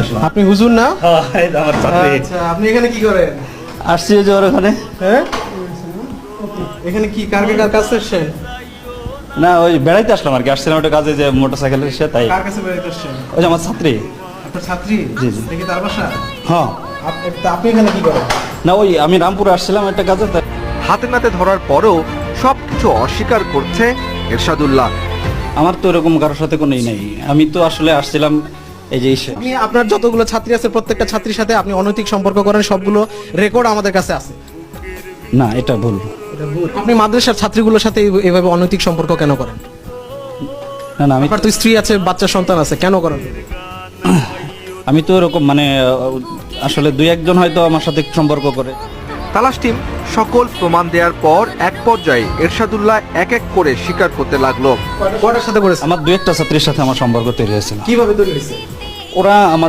আসলাম। আপনি হুজুর না? হ্যাঁ, এই তো আমার ছাত্রী। আচ্ছা, আপনি এখানে কি করেন? আসছি যে ওর ওখানে। হ্যাঁ, এখানে কি কার কাছে এসেছেন? না, ওই বেড়াইতে আসলাম আর কি, আসছিলাম একটা কাজে যে মোটরসাইকেলের এসে, তাই। কার কাছে বেড়াইতে এসেছেন? ওই যে আমার ছাত্রী। আপনার ছাত্রী? জি, জি। দেখি তার বাসা? হ্যাঁ। তা আপনি এখানে কি করেন? না, ওই আমি রামপুরে আসছিলাম একটা কাজে, তাই। হাতে নাতে ধরার পরও সবকিছু অস্বীকার করছে এরশাদুল্লাহ। আমার তো এরকম কারোর সাথে কোনো নেই, আমি তো আসলে আসছিলাম এই যে ইসে। আপনি আপনার যতগুলো ছাত্রী আছে প্রত্যেকটা ছাত্রীর সাথে আপনি অনৈতিক সম্পর্ক করেন, সবগুলো রেকর্ড আমাদের কাছে আছে। না, এটা ভুল। আপনি মাদ্রাসার ছাত্রীগুলোর সাথে এইভাবে অনৈতিক সম্পর্ক কেন করেন? না না, আপনার তো স্ত্রী আছে, বাচ্চা সন্তান আছে, কেন করেন? আমি তো এরকম মানে আসলে দুই একজন হয়তো আমার সাথে সম্পর্ক করে। তালাশ টিম সকল প্রমাণ দেওয়ার পর এক পর্যায়ে এরশাদুল্লাহ এক এক করে স্বীকার করতে লাগলো। কয়টার সাথে করেছেন? আমার দু একটা ছাত্রীর সাথে আমার সম্পর্ক তৈরি হয়েছিল। কিভাবে তৈরি হয়েছে? ওরা আমাদের